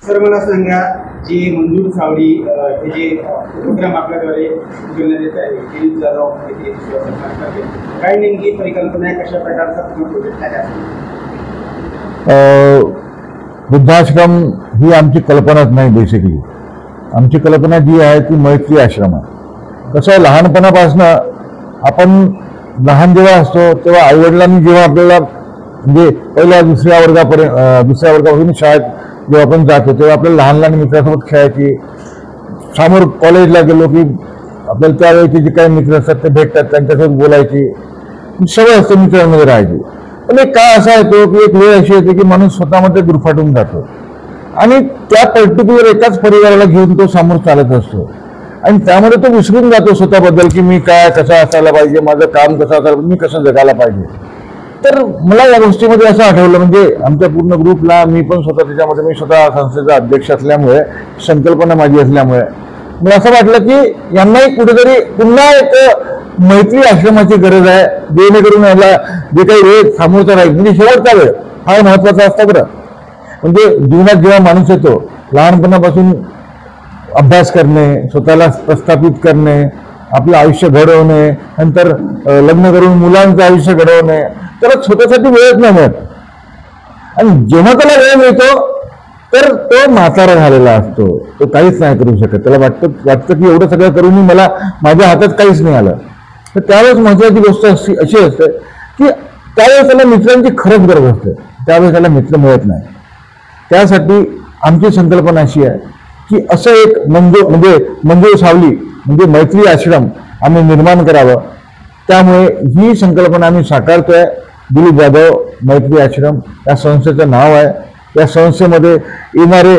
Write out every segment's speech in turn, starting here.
Sir मला सांगा, जी मंजूर सावळी हे जे उपक्रम आपल्याद्वारे करण्यात येत आहे, गिरीश जाधव काय नेमकी परिकल्पना आहे, कशा प्रकारचा प्रोजेक्ट आहे? वृद्धाश्रम ही आमची कल्पनाच नाही. बेसिकली आमची कल्पना जी आहे ती मैत्री आश्रम आहे. कसं आहे, लहानपणापासनं आपण लहान जेव्हा असतो तेव्हा आईवडिलांनी जेव्हा आपल्याला म्हणजे पहिल्या दुसऱ्या वर्गापासून शाळेत जेव्हा आपण जातो तेव्हा आपल्याला लहान लहान मित्रांसोबत खेळायची. समोर कॉलेजला गेलो की आपल्याला त्यावेळेचे जे काही मित्र असतात ते भेटतात, त्यांच्यासोबत बोलायची सवय असते, मित्रांमध्ये राहायची. पण एक काय असा येतो की एक वेळ अशी येते की माणूस स्वतःमध्ये गुरफाटून जातो आणि त्या पर्टिक्युलर एकाच परिवाराला घेऊन तो समोर चालत असतो आणि त्यामध्ये तो विसरून जातो स्वतःबद्दल की मी काय कसा असायला पाहिजे, माझं काम कसं असायला, मी कसं जगायला पाहिजे. तर मला या गोष्टीमध्ये असं आठवलं, म्हणजे आमच्या पूर्ण ग्रुपला मी पण स्वतः त्याच्यामध्ये, मी स्वतः संस्थेचा अध्यक्ष असल्यामुळे, संकल्पना माझी असल्यामुळे मला असं वाटलं की यांनाही कुठेतरी पुन्हा एक मैत्री आश्रमाची गरज आहे, जेणेकरून याला जे काही वेळ सामोरचा राहील, म्हणजे शेवटचा वेळ हा महत्वाचा असतो बरं. म्हणजे जीवनात जेव्हा माणूस येतो, लहानपणापासून अभ्यास करणे, स्वतःला प्रस्थापित करणे, आपलं आयुष्य घडवणे, नंतर लग्न करून मुलांचं आयुष्य घडवणे, त्याला स्वतःसाठी वेळच नाही मिळत. आणि जेव्हा त्याला वेळ मिळतो तर तो म्हातारा झालेला असतो, तो काहीच नाही करू शकत. त्याला वाटतं की एवढं सगळं करूनही मला माझ्या हातात काहीच नाही आलं. तर त्यावेळेस महत्वाची गोष्ट अशी असते की त्यावेळेस त्याला मित्रांची खरंच गरज असते, त्यावेळेस त्याला मित्र मिळत नाही. त्यासाठी आमची संकल्पना अशी आहे की असं एक मंजूर सावली म्हणजे मैत्री आश्रम आम्ही निर्माण करावं. त्यामुळे ही संकल्पना आम्ही साकारतोय. गिरीश जाधव मैत्री आश्रम या संस्थेचं नाव आहे. या संस्थेमध्ये येणारे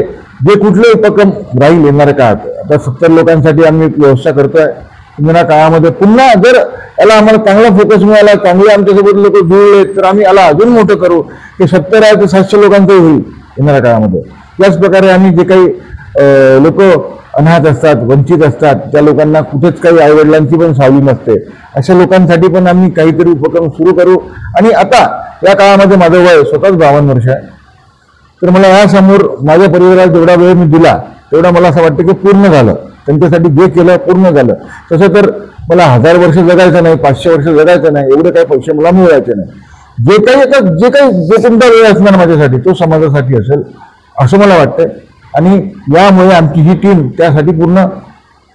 जे कुठले उपक्रम राहील येणाऱ्या काळात, आता 70 लोकांसाठी आम्ही व्यवस्था करतोय. येणाऱ्या काळामध्ये पुन्हा जर याला आम्हाला चांगला फोकस मिळाला, चांगले आमच्यासोबत लोक जुळले तर आम्ही याला अजून मोठं करू. ते 70 आहे ते 700 लोकांचं होईल येणाऱ्या काळामध्ये. याच प्रकारे आम्ही जे काही लोक अनाथ असतात, वंचित असतात, त्या लोकांना कुठेच काही आईवडिलांची पण सावली नसते, अशा लोकांसाठी पण आम्ही काहीतरी उपक्रम सुरू करू. आणि आता या काळामध्ये माझं वय स्वतःच 52 वर्ष आहे. तर मला यासमोर माझ्या परिवाराला जेवढा वेळ मी दिला तेवढा मला असं वाटतं की पूर्ण झालं. त्यांच्यासाठी जे केलं पूर्ण झालं. तसं तर मला 1000 वर्ष जगायचं नाही, 500 वर्ष जगायचं नाही, एवढे काही पैसे मला मिळवायचे नाही. जे कोणता वेळ असणार माझ्यासाठी तो समाजासाठी असेल असं मला वाटतंय. आणि यामुळे आमची ही टीम त्यासाठी पूर्ण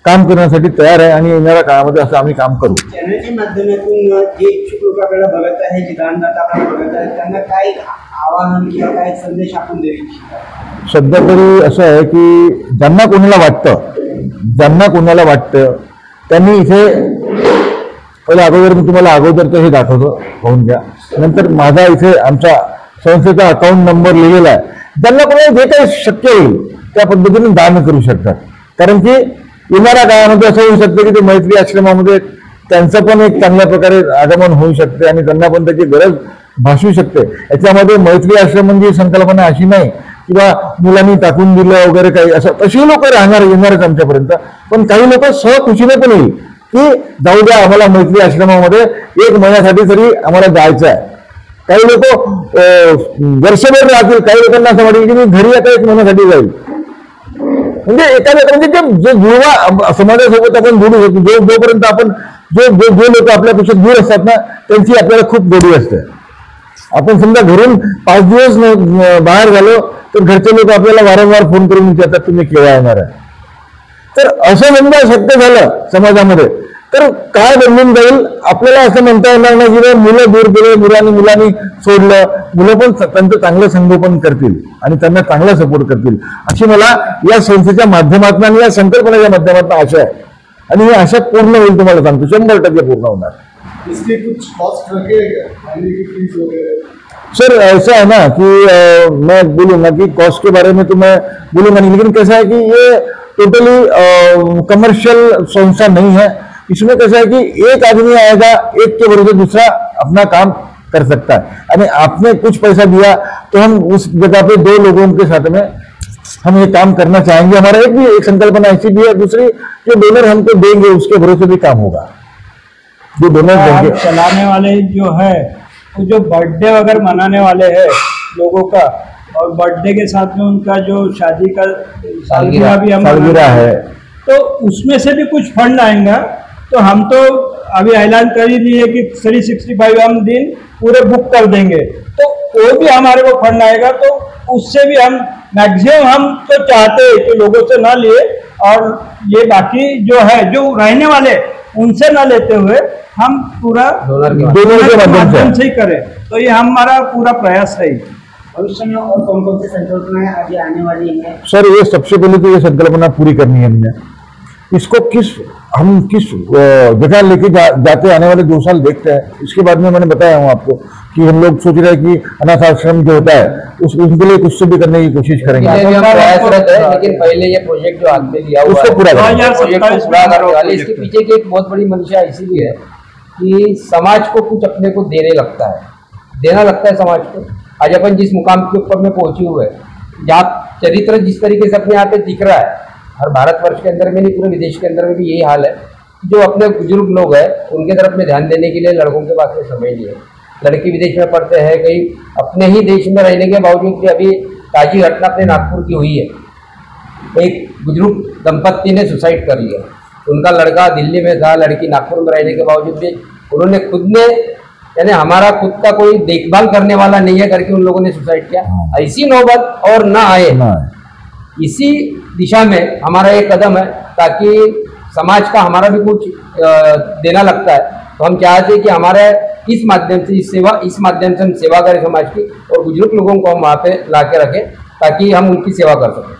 काम करण्यासाठी तयार आहे आणि येणाऱ्या काळामध्ये असं आम्ही काम करू. चॅनलच्या माध्यमातून जे इच्छुक लोक आपल्याला बघत आहे, जे दानदाता आपल्याला बघत आहे, त्यांना काय आवाहन किंवा काय संदेश आपण देऊ इच्छिता? सध्या तरी असं आहे की ज्यांना कोणाला वाटतं त्यांनी इथे अगोदर मी तुम्हाला अगोदरचं हे दाखवतो, पाहून घ्या. नंतर माझा इथे आमच्या संस्थेचा अकाउंट नंबर लिहिलेला आहे. ज्यांना कोणाला जे काही शक्य होईल त्या पद्धतीने दान करू शकतात. कारण की येणाऱ्या काळामध्ये असं होऊ शकतं की ते मैत्री आश्रमामध्ये त्यांचं पण एक चांगल्या प्रकारे आगमन होऊ शकते आणि त्यांना पण त्याची गरज भासू शकते. याच्यामध्ये मैत्री आश्रम म्हणजे संकल्पना अशी नाही किंवा मुलांनी टाकून दिलं वगैरे काही असं, तशी लोक येणारच आमच्यापर्यंत. पण काही लोक सहखुशीने पण येईल की जाऊ द्या, आम्हाला मैत्री आश्रमामध्ये 1 महिन्यासाठी तरी आम्हाला जायचं आहे. काही लोक वर्षभर राहतील, काही लोकांना असं वाटेल की मी घरी आता 1 महिन्यासाठी जाईल. म्हणजे एखाद्या जे जुळवा समाजासोबत आपण जोडू शकतो, जोपर्यंत आपण जे लोक आपल्यापेक्षा दूर असतात ना त्यांची आपल्याला खूप गोडी असते. आपण समजा घरून 5 दिवस बाहेर झालो तर घरचे लोक आपल्याला वारंवार फोन करून विचारतात तुम्ही केव्हा येणार आहे. तर असं समजा शक्य झालं समाजामध्ये तर काय बनून जाईल आपल्याला असं म्हणता येणार नाही की मुलं दूर गेले, मुलांनी सोडलं. मुलं पण त्यांचं चांगलं संगोपन करतील आणि त्यांना चांगला सपोर्ट करतील अशी मला या संस्थेच्या माध्यमातून आणि या संकल्पनेच्या माध्यमातून आशा आहे. आणि ही आशा पूर्ण होईल, तुम्हाला सांगतो 100% पूर्ण होणार. सर ऐसा है ना कि मैं बोलूंगा कि कॉस्ट के बारे में तो मैं बोलूंगा नहीं, लेकिन कैसा है कि ये टोटली कमर्शियल संस्था नहीं है. इसमें कैसा है कि एक आदमी आएगा, एक के भरोसे दूसरा अपना काम कर सकता है. आणि आपने कुछ पैसा दिया तो हम उस जगह पे 2 लोगों के साथ में हम ये काम करना चाहेंगे. हमारा एक संकल्पना ऐसी भी है. दूसरी जो डोनर हमको देंगे उसके भरोसे भी काम होगा. जो डोनर देंगे चलाने वाले जो है, वो जो बर्थडे वगैरह मनाने वाले हैं लोगों का, और बर्थडे के साथ में उनका जो शादी का सालगिरह भी हम सालगिरह है। तो उसमें से भी कुछ फंड आएगा। तो हम तो अभी ऐलान कर ही दिए कि 365 हम दिन पूरे बुक कर देंगे, तो वो भी हमारे को फंड आएगा। तो उससे भी हम मैक्सिमम हम तो चाहते हैं कि लोगों से ना लिए, और ये बाकी जो है जो रहने वाले उनसे ना लेते हुए हम पूरा डोनर के माध्यम से ही करें। तो ये हमारा पूरा प्रयास है। भविष्य में और कौन कौन सी संकल्पनाएं आगे आने वाली हैं? सर, ये सबसे पहले तो ये संकल्पना पूरी करनी है हमने। इसको हम किस जगह लेके जाते आने वाले 2 साल देखते हैं। इसके बाद में मैंने बताया हूँ आपको कि हम लोग सोच रहे हैं कि अनाथ आश्रम जो होता है उनके लिए कुछ से भी करने की कोशिश करेंगे। लेकिन पहले ये प्रोजेक्ट जो हाथ में लिया हुआ उसको पूरा करने वाले, इसके पीछे की एक बहुत बड़ी मंशा इसीलिए है कि समाज को कुछ अपने को देना लगता है समाज को। आज अपन जिस मुकाम के ऊपर में पहुंचे हुए, जहाँ चरित्र जिस तरीके से अपने यहाँ पे दिख रहा है, हर भारतवर्ष के अंदर में नहीं, पूरे विदेश के अंदर में भी यही हाल है। जो अपने बुजुर्ग लोग हैं उनके तरफ में ध्यान देने के लिए लड़कों के पास में समय नहीं है। लड़के विदेश में पढ़ते हैं, कहीं अपने ही देश में रहने के बावजूद भी अभी ताजी घटना अपने नागपुर की हुई है। एक बुजुर्ग दंपत्ति ने सुसाइड कर लिया। उनका लड़का दिल्ली में था, लड़की नागपुर में रहने के बावजूद भी उन्होंने खुद ने, यानी हमारा खुद का कोई देखभाल करने वाला नहीं है करके उन लोगों ने सुसाइड किया। ऐसी नौबत और ना आए, इसी दिशा में हमारा एक कदम है, ताकि समाज का हमारा भी कुछ देना लगता है। तो हम चाहते हैं कि हमारे इस माध्यम से हम सेवा करें समाज की, और बुजुर्ग लोगों को हम वहाँ पे ला के रखें ताकि हम उनकी सेवा कर सकें।